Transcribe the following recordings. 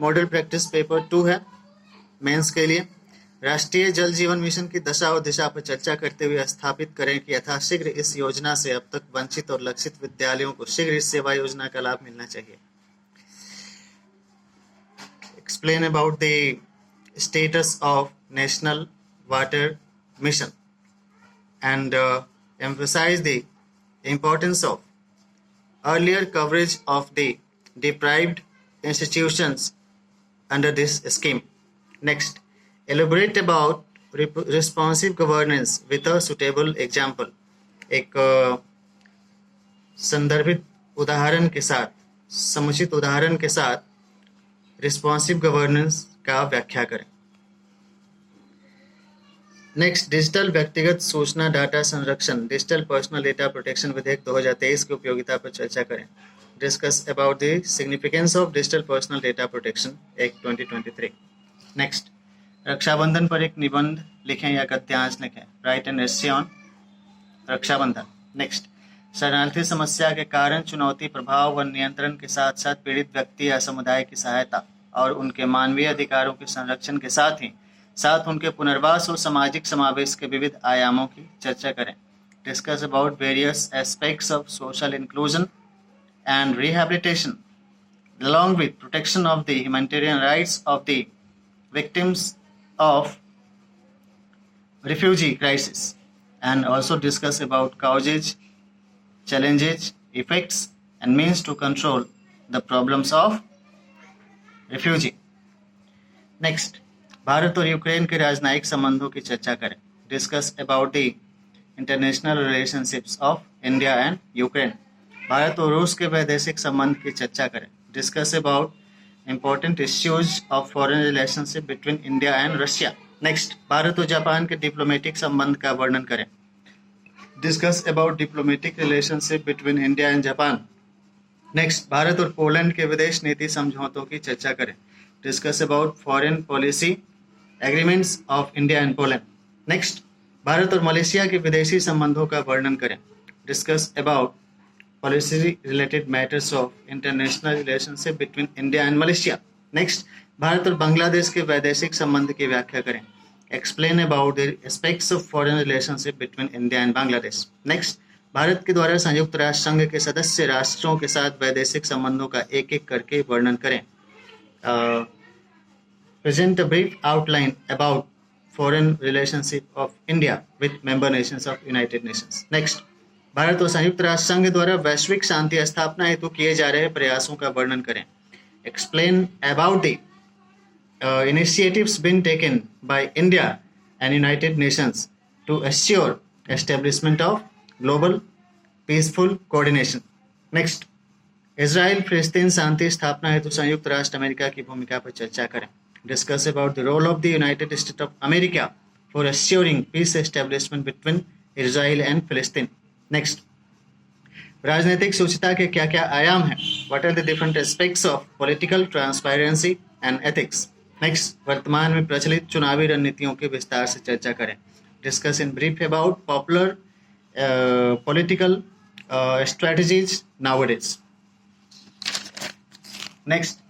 Model practice paper 2 है mains के लिए। राष्ट्रीय जल जीवन मिशन की दशा और दिशा पर चर्चा करते हुए स्थापित करें कि यथाशीघ्र इस योजना से अब तक वंचित और लक्षित विद्यालयों को शीघ्र इस सेवा योजना का लाभ मिलना चाहिए। Explain about the status of National Water Mission and emphasize the importance of earlier coverage of the deprived institutions under this scheme. Next, elaborate about responsive governance with a suitable example. एक संदर्भित उदाहरण के साथ, समुचित उदाहरण के साथ responsive governance का व्याख्या करें। नेक्स्ट, डिजिटल व्यक्तिगत सूचना डाटा संरक्षण डिजिटल पर्सनल डेटा प्रोटेक्शन विधेयक 2023 की उपयोगिता पर चर्चा करें। Discuss about the significance of digital personal data protection act 2023। Next, Rakshabandhan पर एक निबंध लिखें या गद्यांश लिखें। Write an essay on Rakshabandhan. Next, शरणार्थी समस्या के कारण, चुनौती, प्रभाव व नियंत्रण के साथ साथ पीड़ित व्यक्ति या समुदाय की सहायता और उनके मानवीय अधिकारों के संरक्षण के साथ ही साथ उनके पुनर्वास और सामाजिक समावेश के विविध आयामों की चर्चा करें। Discuss about various aspects of social inclusion and rehabilitation along with protection of the humanitarian rights of the victims of refugee crisis, and also discuss about causes, challenges, effects and means to control the problems of refugee. Next, Bharat और Ukraine के राजनयिक संबंधों की चर्चा करें। Discuss about the international relationships of India and Ukraine. Bharat और रूस के वैदेशिक संबंध की चर्चा करें। Discuss about important issues of foreign relationship between India and Russia. Next, Bharat और जापान के डिप्लोमेटिक संबंध का वर्णन करें। Discuss about diplomatic relationship between India and Japan. Next, Bharat और पोलैंड के विदेश नीति समझौतों की चर्चा करें। Discuss about foreign policy agreements of India and Poland. Next, Bharat और मलेशिया के विदेशी संबंधों का वर्णन करें। Discuss about policy related matters of international relationship between India and Malaysia. Next, Bharat और बांग्लादेश के वैदेशिक संबंध की व्याख्या करें। Explain about the aspects of foreign relationship between India and Bangladesh. Next, Bharat के द्वारा संयुक्त राष्ट्र संघ के सदस्य राष्ट्रों के साथ वैदेशिक संबंधों का एक एक करके वर्णन करें। Present a brief outline about foreign relationship of India with member nations of United Nations. Next, Bharat और संयुक्त राष्ट्र संघ द्वारा वैश्विक शांति स्थापना हेतु किए जा रहे प्रयासों का वर्णन करें। Explain about the initiatives been taken by India and United Nations to assure establishment of global peaceful coordination. Next, Israel फिलिस्तीन शांति स्थापना हेतु संयुक्त राष्ट्र अमेरिका की भूमिका पर चर्चा करें। Discuss about the role of the United States of America for assuring peace establishment between Israel and Palestine. Next, राजनीतिक सूचिता के क्या क्या आयाम हैं? What are the different aspects of political transparency and ethics? Next, वर्तमान में प्रचलित चुनावी रणनीतियों के विस्तार से चर्चा करें। Discuss in brief about popular political strategies nowadays. Next,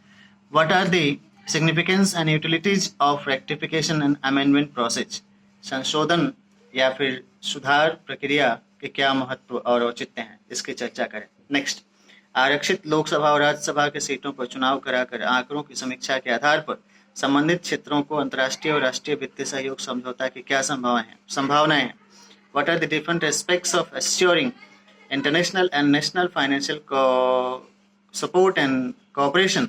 what are the significance and utilities of rectification and amendment process? संशोधन या फिर सुधार प्रक्रिया के क्या महत्व और औचित्य हैं, इसकी चर्चा करें। नेक्स्ट, आरक्षित लोकसभा और राज्यसभा के सीटों पर चुनाव कराकर आंकड़ों की समीक्षा के आधार पर संबंधित क्षेत्रों को अंतर्राष्ट्रीय और राष्ट्रीय वित्तीय सहयोग समझौता की क्या संभावनाएं हैं? What are the different aspects of assuring international and national financial support and cooperation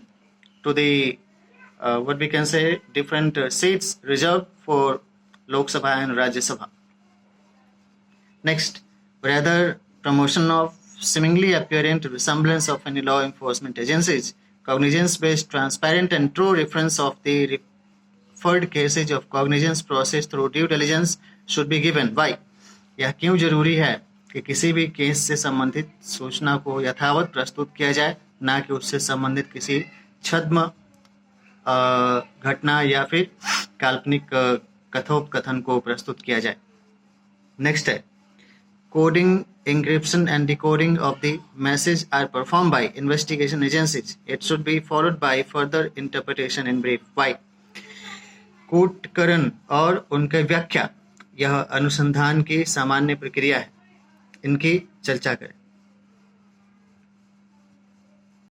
to the what we can say different seats reserved for Lok Sabha and Rajya Sabha. Next, whether promotion of seemingly apparent resemblance of any law enforcement agencies, cognizance-based, transparent and true reference of the referred cases of cognizance process through due diligence should be given. Why? यह क्यों जरूरी है कि किसी भी case से संबंधित सूचना को यथावत प्रस्तुत किया जाए, ना कि उससे संबंधित किसी छद्म घटना या फिर काल्पनिक कथोपकथन को प्रस्तुत किया जाए। नेक्स्ट है coding, encryption, and decoding of the message are performed by investigation agencies. It should be followed by further interpretation in brief. Why? कूटकरण और उनकी व्याख्या यह अनुसंधान की सामान्य प्रक्रिया है. इनकी चर्चा करें.